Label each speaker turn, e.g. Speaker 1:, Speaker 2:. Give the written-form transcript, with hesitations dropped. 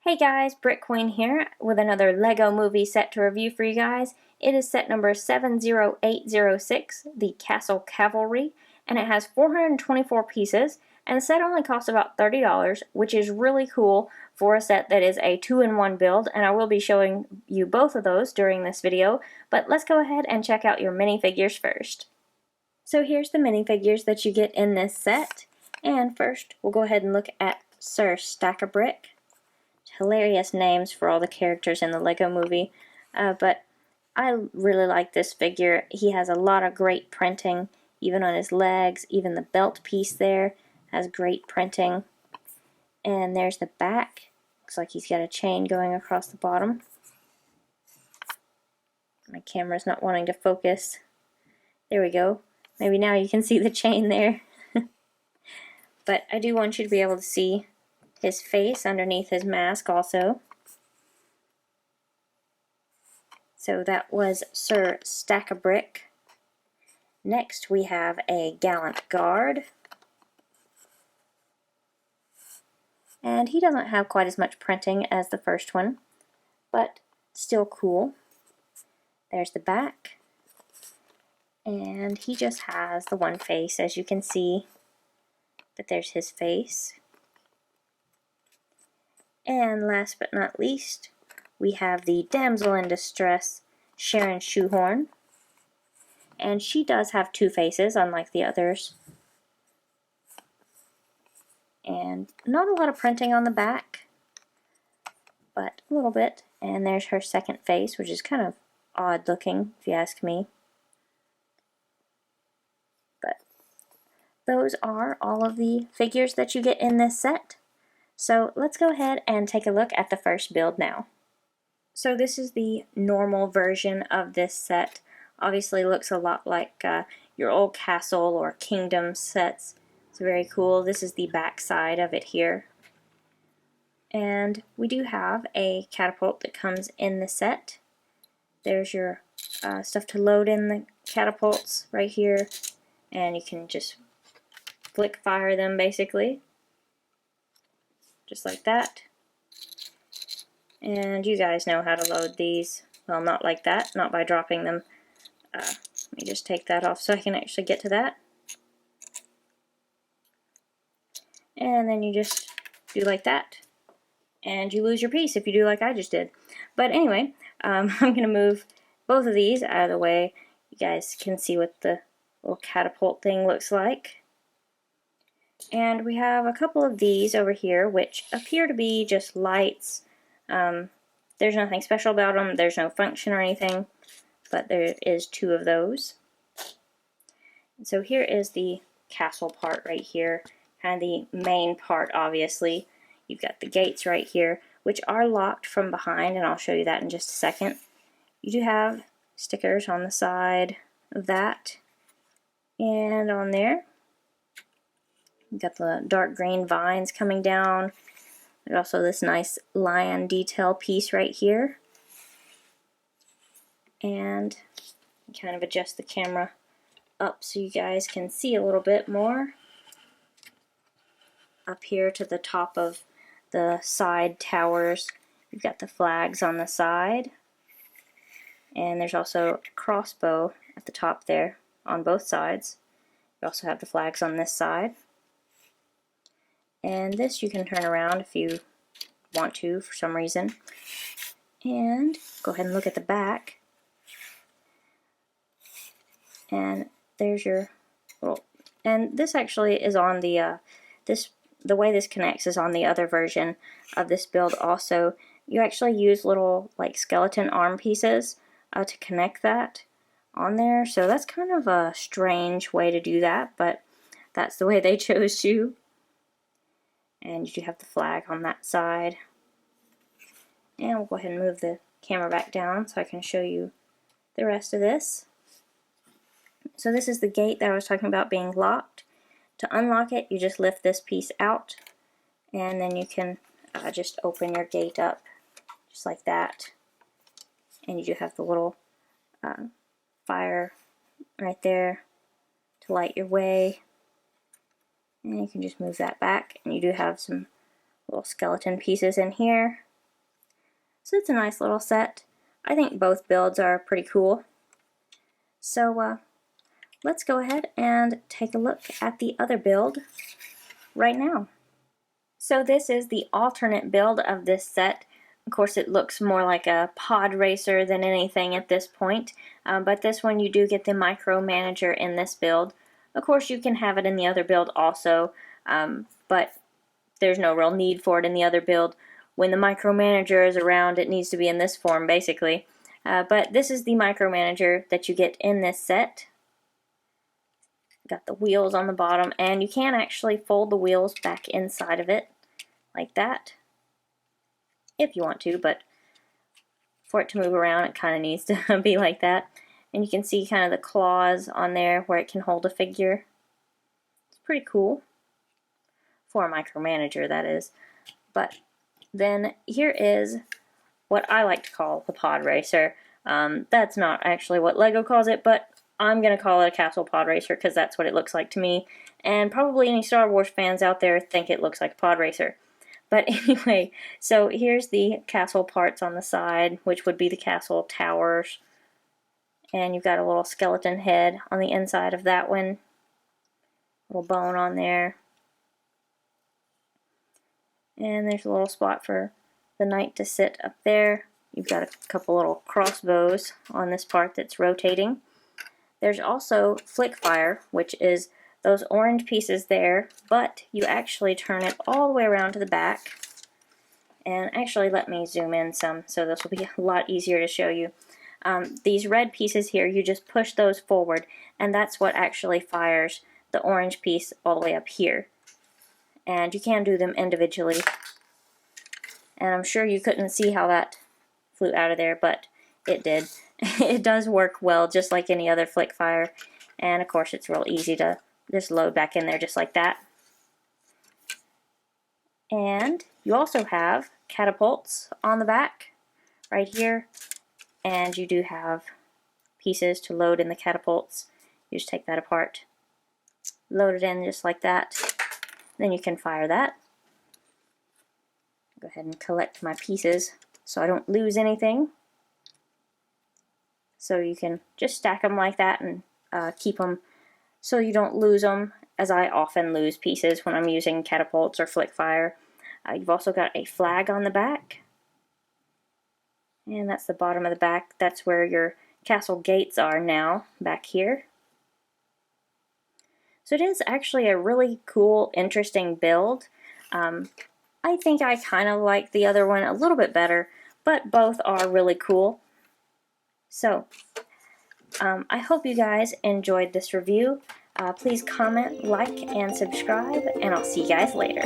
Speaker 1: Hey guys, Brick Queen here with another LEGO movie set to review for you guys. It is set number 70806, the Castle Cavalry, and it has 424 pieces, and the set only costs about $30, which is really cool for a set that is a 2-in-1 build, and I will be showing you both of those during this video, but let's go ahead and check out your minifigures first. So here's the minifigures that you get in this set, and first we'll go ahead and look at Sir Stack-a-Brick. Hilarious names for all the characters in the LEGO movie, but I really like this figure. He has a lot of great printing, even on his legs, even the belt piece there has great printing. And there's the back. Looks like he's got a chain going across the bottom. My camera's not wanting to focus. There we go. Maybe now you can see the chain there. But I do want you to be able to see his face underneath his mask also. So that was Sir Stack-a-Brick. Next we have a Gallant Guard. And he doesn't have quite as much printing as the first one, but still cool. There's the back. And he just has the one face, as you can see. But there's his face. And last but not least, we have the Damsel in Distress, Sharon Shoehorn. And she does have two faces, unlike the others. And not a lot of printing on the back, but a little bit. And there's her second face, which is kind of odd looking, if you ask me. But those are all of the figures that you get in this set. So let's go ahead and take a look at the first build now. So this is the normal version of this set. Obviously looks a lot like your old castle or kingdom sets. It's very cool. This is the back side of it here. And we do have a catapult that comes in the set. There's your stuff to load in the catapults right here. And you can just flick fire them basically. Just like that. And you guys know how to load these. Well, not like that, not by dropping them. Let me just take that off so I can actually get to that. And then you just do like that. And you lose your piece if you do like I just did. But anyway, I'm going to move both of these out of the way. You guys can see what the little catapult thing looks like. And we have a couple of these over here which appear to be just lights. There's nothing special about them, there's no function or anything, but there is two of those. And so here is the castle part right here, kind of the main part obviously. You've got the gates right here, which are locked from behind, and I'll show you that in just a second. You do have stickers on the side of that, and on there. You've got the dark green vines coming down. There's also this nice lion detail piece right here. And kind of adjust the camera up so you guys can see a little bit more. Up here to the top of the side towers, you've got the flags on the side. And there's also a crossbow at the top there on both sides. You also have the flags on this side. And this you can turn around if you want to for some reason. And go ahead and look at the back. And there's your little, and this actually is on the the way this connects is on the other version of this build also. You actually use little like skeleton arm pieces to connect that on there. So that's kind of a strange way to do that, but that's the way they chose to. And you do have the flag on that side. And we'll go ahead and move the camera back down so I can show you the rest of this. So this is the gate that I was talking about being locked. To unlock it, you just lift this piece out, and then you can just open your gate up, just like that. And you do have the little fire right there to light your way. And you can just move that back, and you do have some little skeleton pieces in here. So it's a nice little set. I think both builds are pretty cool. So let's go ahead and take a look at the other build right now. So this is the alternate build of this set. Of course, it looks more like a pod racer than anything at this point, but this one you do get the micromanager in this build. Of course, you can have it in the other build also, but there's no real need for it in the other build. When the micromanager is around, it needs to be in this form, basically. But this is the micromanager that you get in this set. Got the wheels on the bottom, and you can actually fold the wheels back inside of it, like that, if you want to, but for it to move around, it kind of needs to be like that. And you can see kind of the claws on there where it can hold a figure. It's pretty cool. For a micromanager, that is. But then here is what I like to call the pod racer. That's not actually what LEGO calls it, but I'm going to call it a castle pod racer because that's what it looks like to me. And probably any Star Wars fans out there think it looks like a pod racer. But anyway, so here's the castle parts on the side, which would be the castle towers. And you've got a little skeleton head on the inside of that one. Little bone on there. And there's a little spot for the knight to sit up there. You've got a couple little crossbows on this part that's rotating. There's also flick fire, which is those orange pieces there, but you actually turn it all the way around to the back. And actually, let me zoom in some so this will be a lot easier to show you. These red pieces here, you just push those forward, and that's what actually fires the orange piece all the way up here. And you can do them individually. And I'm sure you couldn't see how that flew out of there, but it did. It does work well, just like any other flick fire. And of course, it's real easy to just load back in there just like that. And you also have catapults on the back right here, and you do have pieces to load in the catapults. You just take that apart, load it in just like that, then you can fire that. Go ahead and collect my pieces so I don't lose anything. So you can just stack them like that and keep them so you don't lose them, as I often lose pieces when I'm using catapults or flick fire. You've also got a flag on the back, and that's the bottom of the back. That's where your castle gates are now, back here. So it is actually a really cool, interesting build. I think I kind of like the other one a little bit better, but both are really cool. So, I hope you guys enjoyed this review. Please comment, like, and subscribe, and I'll see you guys later.